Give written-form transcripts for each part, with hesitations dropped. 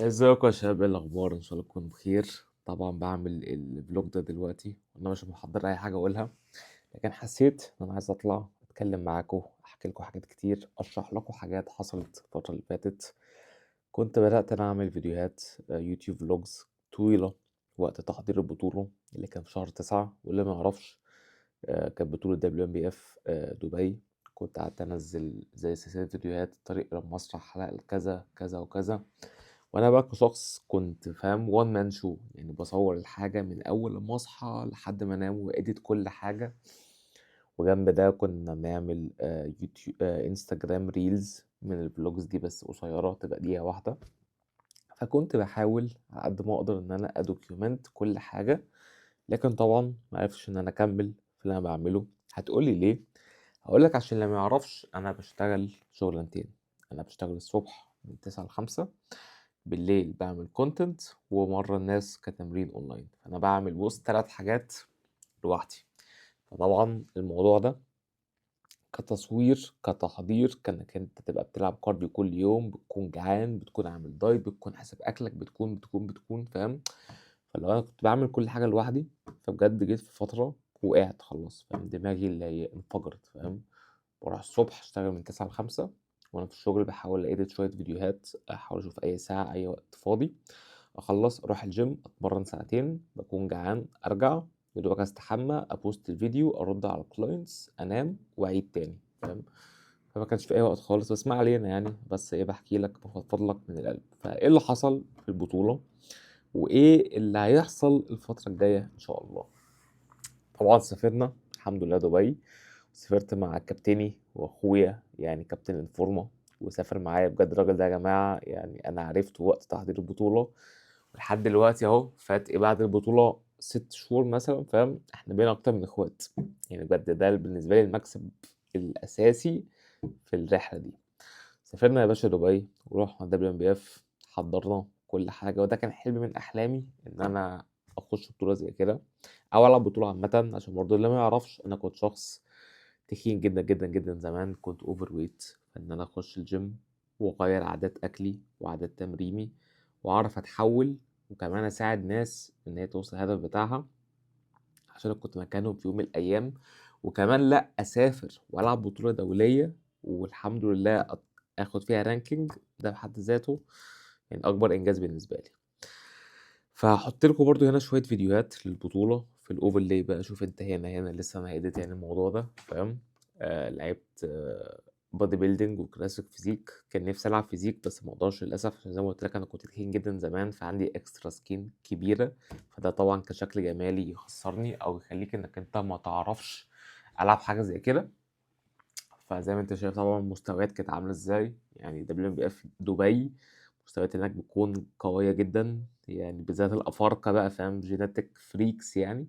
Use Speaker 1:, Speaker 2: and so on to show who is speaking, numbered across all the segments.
Speaker 1: ازيكم يا شباب؟ ايه الاخبار؟ ان شاء الله تكونوا بخير. طبعا بعمل الفلوج ده دلوقتي وانا مش محضر اي حاجه اقولها، لكن حسيت ان انا عايز اطلع اتكلم معاكم، احكي لكم حاجات كتير، اشرح لكم حاجات حصلت الفتره اللي فاتت. كنت بدات انا اعمل فيديوهات يوتيوب فلوجز طويله وقت تحضير البطوله اللي كان في شهر 9. واللي ما يعرفش، كانت بطوله WNBF دبي. كنت قعدت انزل زي سلسله فيديوهات الطريق الى المسرح، حلقه كذا كذا وكذا. وانا بقى كشخص كنت فاهم وان مان شو، يعني بصور الحاجه من اول ما اصحى لحد ما انام واديت كل حاجه. وجنب ده كنا بنعمل يوتيوب انستجرام ريلز من الفلوجز دي، بس قصيره تبقى دقيقه واحده. فكنت بحاول على قد ما اقدر ان انا ادوكيومنت كل حاجه، لكن طبعا ما عرفش ان انا اكمل في اللي انا بعمله. هتقولي ليه؟ هقولك عشان اللي ما يعرفش، انا بشتغل شغلانتين. انا بشتغل الصبح من 9 ل 5، بالليل بعمل كونتنت، ومرة الناس كتمرين اونلاين. فانا بعمل بص 3 حاجات لوحدي. فطبعا الموضوع ده كتصوير كتحضير، كانك انت تبقى بتلعب كارديو كل يوم، بتكون جعان، بتكون عامل دايت، بتكون حاسب اكلك، بتكون فاهم. فلو انا كنت بعمل كل حاجة لوحدي، فبجد جيت في فترة وقعت خلاص، فاهم؟ دماغي اللي هي انفجرت، فاهم؟ بروح الصبح اشتغل من 9 ل 5، وانا في الشغل بحاول ايديت شوية فيديوهات، احاول اشوف اي ساعة اي وقت فاضي، اخلص اروح الجيم اتمرن ساعتين، بكون جعان ارجع يا دوبك استحمى ابوست الفيديو ارد على الكلاينتس انام واعيد تاني، فاهم؟ فما كانش في اي وقت خالص. بس ما علينا يعني، بس ايه، بحكي لك بفضفض لك من القلب. فايه اللي حصل في البطولة وايه اللي هيحصل الفترة الجاية ان شاء الله؟ طبعا سافرنا الحمد لله دبي. سافرت مع كابتني واخويا يعني كابتن الفورمة، وسافر معايا. بجد الراجل ده يا جماعة يعني انا عرفته وقت تحضير البطولة، ولحد دلوقتي اهو فات ايه بعد البطولة 6 شهور مثلا، فاهم؟ احنا بقينا اكتر من اخوات. يعني بجد ده بالنسبة لي المكسب الاساسي في الرحلة دي. سافرنا يا باشا دبي ورحنا WNBF، حضرنا كل حاجة، وده كان حلم من أحلامي إن أنا أخش بطولة زي كده أو ألعب بطولة عامة. عشان برضه اللي ما يعرفش، أنا كنت شخص تخين جدا جدا جدا زمان، كنت أوفر ويت. فإن أنا أخش الجيم وأغير عادات أكلي وعادات تمريني وأعرف أتحول، وكمان أساعد ناس إن هي توصل الهدف بتاعها، عشان أنا كنت مكانهم في يوم من الأيام. وكمان لأ، أسافر وألعب بطولة دولية والحمد لله آخد فيها رانكينج، ده بحد ذاته يعني أكبر إنجاز بالنسبة لي. فهحط لكم برضو هنا شوية فيديوهات للبطولة في الأوفرلاي بقى. شوف أنت هنا لسه أنا هيديت يعني الموضوع ده، فاهم؟ لعبت بودي بيلدينج وكلاسيك فيزيك. كان نفسي ألعب فيزيك بس ما اقدرش للأسف، عشان زي ما قلت لك أنا كنت تخين جدا زمان، فعندي اكسترا سكين كبيرة. فده طبعا كشكل جمالي يخسرني أو يخليك إنك أنت ما تعرفش ألعب حاجة زي كده. فزي ما انت شايف طبعا المستويات كانت عاملة ازاي. يعني WNBF دبي مستويات هناك بتكون قوية جدا، يعني بالذات الأفارقة بقى، فاهم؟ جيناتيك فريكس يعني.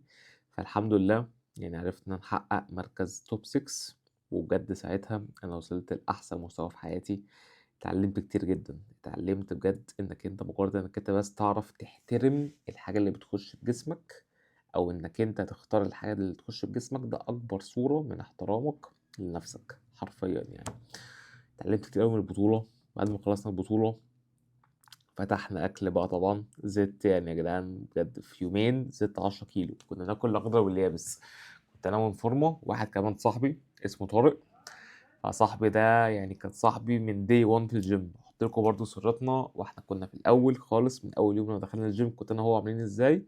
Speaker 1: فالحمد لله يعني عرفت إن أنا أحقق مركز توب 6. وبجد ساعتها أنا وصلت لأحسن مستوى في حياتي. اتعلمت كتير جدا، اتعلمت بجد إنك أنت مجرد إنك أنت بس تعرف تحترم الحاجة اللي بتخش في جسمك، أو إنك أنت تختار الحاجة اللي تخش في جسمك، ده أكبر صورة من احترامك لنفسك حرفيا يعني. اتعلمت كتير أوي من البطولة. بعد ما خلصنا البطولة فتحنا أكل بقى. طبعا زدت يعني يا جدعان، بجد في يومين زدت 10 كيلو. كنا ناكل الأخضر واليابس. كنت أنا وانفورما واحد كمان صاحبي اسمه طارق. فصاحبي ده يعني كان صاحبي من دي 1 في الجيم. احط لكم برضه صورتنا واحنا كنا في الاول خالص، من اول يوم لما دخلنا الجيم كنت انا وهو عاملين ازاي،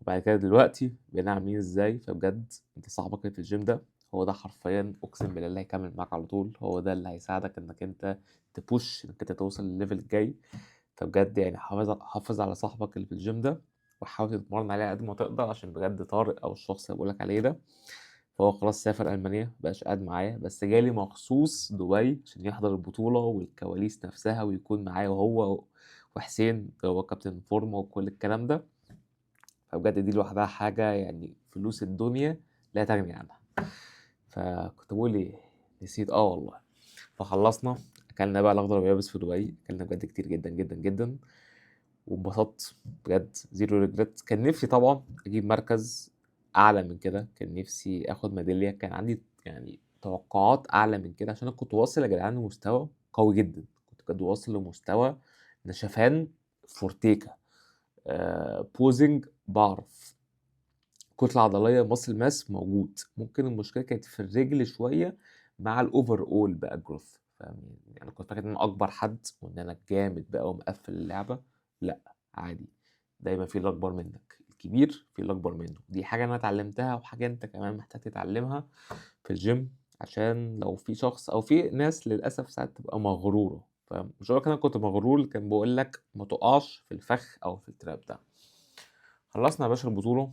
Speaker 1: وبعد كده دلوقتي بقينا عاملين ازاي. فبجد انت صاحبك اللي في الجيم ده هو ده حرفيا اقسم بالله اللي هيكمل معاك على طول، هو ده اللي هيساعدك انك انت تبوش انك انت توصل للليفل الجاي. فبجد يعني حافظ على صاحبك اللي في الجيم ده، وحاول تتمرن عليه قد ما تقدر، عشان بجد طارق او الشخص اللي بقولك عليه ده فهو خلاص سافر ألمانيا، مبقاش قاعد معايا، بس جالي مخصوص دبي عشان يحضر البطولة والكواليس نفسها ويكون معايا، وهو وحسين اللي هو كابتن فورما وكل الكلام ده. فبجد دي لوحدها حاجة يعني فلوس الدنيا لا تغني عنها. فكنت بقول ايه، نسيت والله. فخلصنا اكلنا بقى الاخضر واليابس في دبي، اكلنا بجد كتير جدا جدا جدا وانبسطت بجد. زيرو ريجريت. كان نفسي طبعا اجيب مركز اعلى من كده، كان نفسي اخد ميداليه، كان عندي يعني توقعات اعلى من كده، عشان انا كنت واصل يا جدعان لمستوى قوي جدا. كنت بجد واصل لمستوى نشفان فورتيكا، posing باعرف، كتلة عضلية muscle mass موجود. ممكن المشكلة كانت في الرجل شوية مع الoverall بقى growth، فاهم؟ يعني أنا كنت فاكر إن أنا أكبر حد وإن أنا جامد بقى ومقفل اللعبة، لأ عادي، دايمًا في اللي أكبر منك، الكبير في اللي أكبر منه. دي حاجة أنا اتعلمتها وحاجة أنت كمان محتاج تتعلمها في الgym، عشان لو في شخص أو في ناس للأسف ساعات تبقى مغرورة، فاهم؟ مش هاقول لك أنا كنت مغرور، كان باقول لك ما تقعش في الفخ أو في الtrap ده. خلصنا يا باشا البطولة،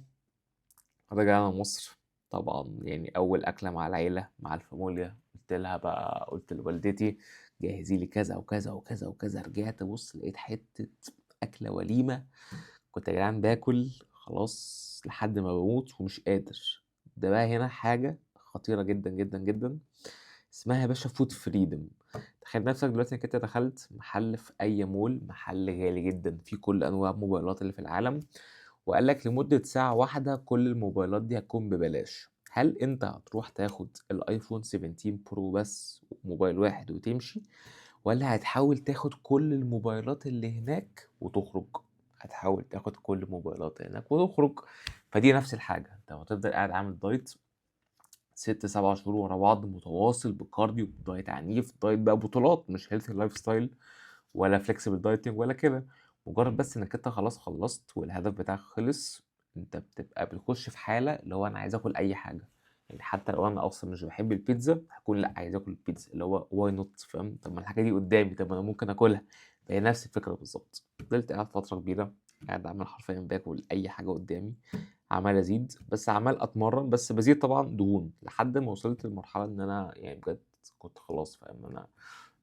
Speaker 1: رجعنا مصر. طبعًا يعني أول أكلة مع العيلة مع الفاموليا، قُلت لوالدتي جهّزي لي كذا وكذا وكذا وكذا. رجعت بُص لقيت حتة أكلة وليمة، كنت يا جدعان باكل خلاص لحد ما باموت ومش قادر. ده بقى هنا حاجة خطيرة جدًا، جدًا، جدًا، اسمها يا باشا food freedom. تخيل نفسك دلوقتي إنك أنت دخلت محل في أي مول، محل غالي جدًا فيه كل أنواع الموبايلات اللي في العالم، وقال لك لمدة ساعة واحدة كل الموبايلات دي هتكون ببلاش. هل أنت هتروح تاخد الأيفون 17 برو بس موبايل واحد وتمشي، والّا هتحاول تاخد كل الموبايلات اللي هناك وتخرج؟ هتحاول تاخد كل الموبايلات اللي هناك وتخرج. فدي نفس الحاجة، أنت هتفضل قاعد عامل دايت 6، 7 شهور ورا بعض متواصل بكارديو، دايت عنيف، دايت بقى بطولات مش healthy lifestyle ولا flexible dieting ولا كده. مجرد بس إنك أنت خلاص خلصت والهدف بتاعك خلص، أنت بتبقى بتخش في حالة اللي هو أنا عايز آكل أي حاجة. يعني حتى لو أنا أصلًا مش باحب البيتزا، هاكون لأ عايز آكل البيتزا، اللي هو why not، فاهم؟ طب ما الحاجة دي قدامي، طب ما أنا ممكن آكلها. فهي نفس الفكرة بالضبط. فضلت قاعد فترة كبيرة، قاعد عمال حرفيًا باكل أي حاجة قدامي، عمال أزيد، بس عمال أتمرّن، بس بازيد طبعًا دهون، لحد ما وصلت لمرحلة إن أنا يعني بجد كنت خلاص، فاهم؟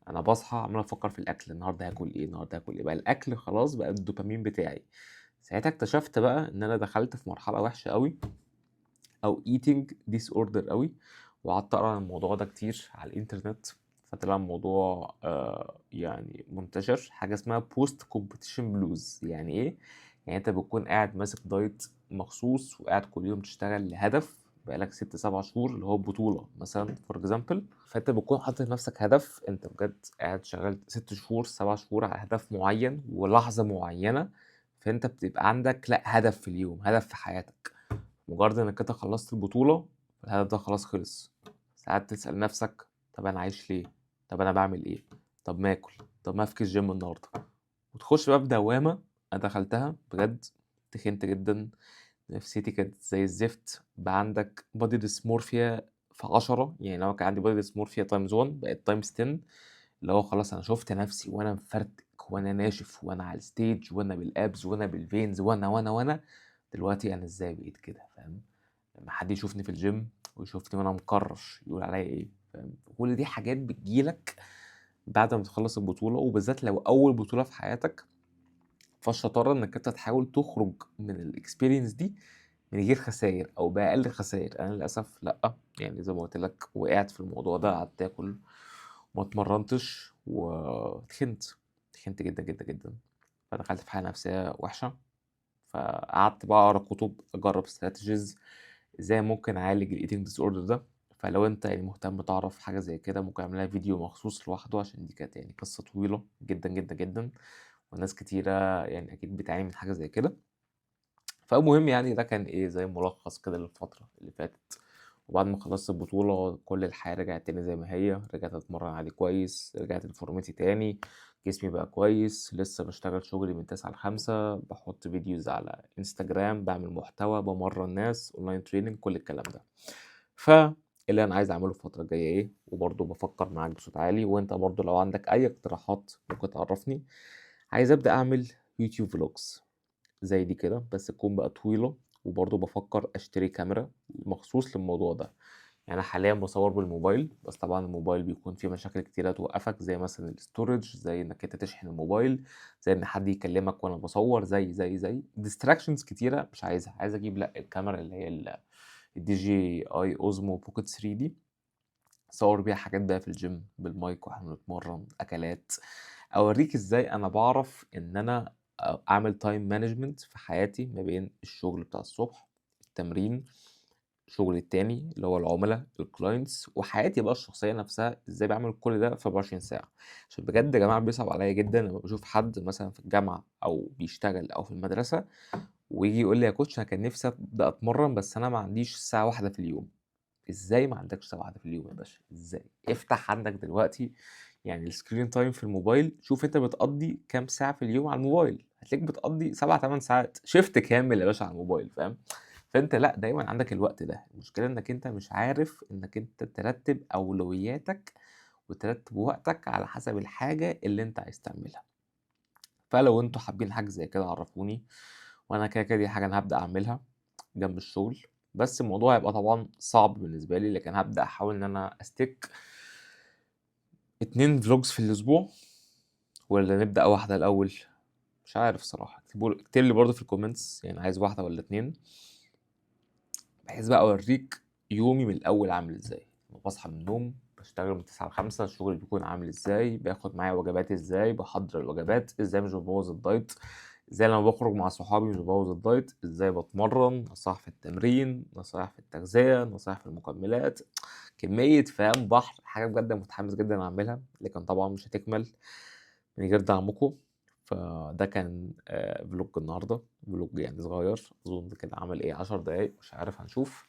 Speaker 1: أنا باصحى عمّال أفكّر في الأكل، النهارده هاكل إيه، النهارده هاكل إيه، بقى الأكل خلاص بقى الدوبامين بتاعي. ساعتها اكتشفت بقى إن أنا دخلت في مرحلة وحشة أوي، أو eating disorder أوي، وقعدت أقرا عن الموضوع ده كتير على الإنترنت. فطلع الموضوع يعني منتشر، حاجة اسمها post competition blues. يعني إيه؟ يعني أنت بتكون قاعد ماسك دايت مخصوص وقاعد كل يوم تشتغل لهدف بقى لك 6، 7 شهور اللي هو بطولة مثلًا for example. فأنت بتكون حاطط لنفسك هدف، أنت بجد قاعد شغال 6 شهور، 7 شهور على هدف معين ولحظة معينة. فأنت بتبقى عندك لأ هدف في اليوم، هدف في حياتك. مجرد إنك أنت خلصت البطولة الهدف ده خلاص خلص. ساعات تسأل نفسك طب أنا عايش ليه؟ طب أنا باعمل إيه؟ طب ما آكل، طب ما أفكس جيم النهاردة، وتخش بقى في دوامة. أنا دخلتها بجد، تخنت جدًا، نفسيتي كانت زي الزفت، بقى عندك body dysmorphia في 10. يعني لو كان عندي body dysmorphia times 1 بقت times 10. اللي هو خلاص أنا شُفت نفسي وأنا مفرتك وأنا ناشف وأنا على الstage وأنا بالabs وأنا بالveins وأنا. دلوقتي أنا إزاي بقيت كده، فاهم؟ لمّا حد يشوفني في الgym ويشوفني وأنا مكرّش يقول عليّا إيه، فاهم؟ كل دي حاجات بتيجي لك بعد ما بتخلّص البطولة، وبالذات لو أول بطولة في حياتك. فالشطارة إنك أنت تحاول تخرج من الexperience دي من غير خساير أو بأقل خساير. أنا للأسف لأ، يعني زي ما قُلت لك وقعت في الموضوع ده، قعدت آكل وما اتمرنتش وتخنت، تخنت جدًا، جدًا، جدًا. فدخلت في حالة نفسية وحشة. فقعدت بقى أقرا كُتب، أجرّب strategies إزاي ممكن أعالج الeating disorder ده. فلو أنت يعني مهتم تعرف حاجة زي كده، ممكن أعمل لها فيديو مخصوص لوحده، عشان دي كانت يعني قصة طويلة جدًا، جدًا، جدًا، وناس كتيرة يعني أكيد بتعاني من حاجة زي كده. فالمهم يعني ده كان إيه، زي ملخص كده للفترة اللي فاتت. وبعد ما خلصت البطولة كل الحياة رجعت تاني زي ما هي، رجعت أتمرّن عادي كويس، رجعت لفورمتي تاني، جسمي بقى كويس، لسه باشتغل شغلي من 09:00 ل17:00، باحط فيديوز على إنستجرام، باعمل محتوى، بامرّن ناس، online training، كل الكلام ده. فاللي أنا عايز أعمله الفترة الجاية إيه، وبرضه بافكّر معاك بصوت عالي، وأنت برضه لو عندك أي اقتراحات ممكن تعرّفني. عايز أبدأ أعمل YouTube vlogs زي دي كده، بس تكون بقى طويلة. وبرضه بافكّر أشتري كاميرا مخصوص للموضوع ده. يعني أنا حاليًا باصوّر بالموبايل، بس طبعًا الموبايل بيكون فيه مشاكل كتيرة توقّفك، زي مثلًا الstorage، زي إنك أنت تشحن الموبايل، زي إن حد يكلمك وأنا باصوّر، زي distractions كتيرة مش عايزها. عايز أجيب لأ الكاميرا اللي هي الDJI Osmo Pocket 3 دي، أصوّر بيها حاجات بقى في الgym بالمايك وإحنا بنتمرّن، أكلات. أورّيك إزاي أنا باعرف إن أنا أعمل time management في حياتي ما بين الشغل بتاع الصبح، التمرين، شغلي التاني اللي هو العملا الclients وحياتي بقى الشخصية نفسها إزاي باعمل كل ده في 24 ساعة، عشان بجد يا جماعة بيصعب عليّا جدًا لمّا باشوف حد مثلًا في الجامعة أو بيشتغل أو في المدرسة وييجي يقول لي: "يا coach أنا كان نفسي أبدأ أتمرّن بس أنا ما عنديش ساعة واحدة في اليوم." إزاي ما عندكش ساعة واحدة في اليوم يا باشا، إزاي؟ افتح عندك دلوقتي يعني الscreen time في الموبايل، شوف أنت بتقضّي كام ساعة في اليوم على الموبايل، هتلاقيك بتقضّي 7، 8 ساعات، shift كامل يا باشا على الموبايل فاهم؟ فأنت لأ، دايمًا عندك الوقت ده، المشكلة إنّك أنت مش عارف إنّك أنت ترتّب أولوياتك وترتّب وقتك على حسب الحاجة اللي أنت عايز تعملها. فلو أنتم حابين حاجة زي كده عرّفوني، وأنا كده، دي حاجة أنا هابدأ أعملها جنب الشغل، بس الموضوع هيبقى طبعًا صعب بالنسبة لي، لكن هابدأ أحاول إن أنا أstick 2 vlogs في الأسبوع والّا نبدأ واحدة الأول؟ مش عارف الصراحة، اكتب لي برضه في الcomments يعني عايز واحدة والّا 2 بحيث بقى أورّيك يومي من الأول عامل إزاي، لمّا باصحى من النوم باشتغل من 09:00 ل17:00 الشغل بيكون عامل إزاي، باخد معايا وجباتي إزاي، باحضّر الوجبات، إزاي مش بابوّظ الdiet، إزاي لمّا باخرج مع صحابي مش بابوّظ الdiet، إزاي باتمرّن، نصايح في التمرين، نصايح في التغذية، نصايح في المكملات، كمية فاهم بحر، حاجة بجد متحمس جدًا أعملها، لكن طبعًا مش هتكمل من غير دعمكم، فده كان vlog النهارده، vlog يعني صغير، أظن كده عمل إيه 10 دقايق مش عارف هنشوف،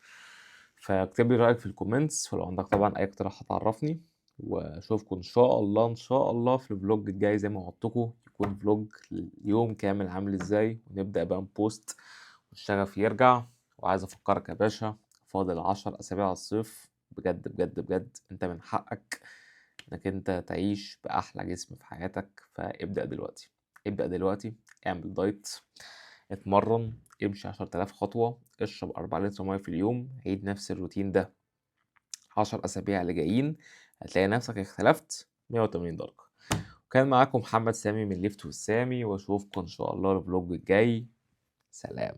Speaker 1: فاكتب لي رأيك في الcomments ولو عندك طبعًا أي اقتراحات عرّفني، وأشوفكم إن شاء الله، إن شاء الله في الvlog الجاي زي ما وعدتكم، يكون vlog اليوم كامل عامل إزاي، ونبدأ بقى نpost والشغف يرجع، وعايز أفكّرك يا باشا فاضل 10 أسابيع على الصيف، بجد، بجد، بجد أنت من حقك إنك أنت تعيش بأحلى جسم في حياتك، فابدأ دلوقتي، ابدأ دلوقتي، اعمل دايت، اتمرن، امشي 10,000 خطوة، اشرب 4 لتر مَيّة في اليوم، عيد نفس الروتين ده 10 أسابيع اللي جايين، هتلاقي نفسك اختلفت 180 درجة. وكان معاكم محمد سامي من ليفت والسامي، وأشوفكم إن شاء الله الفلوج الجاي، سلام.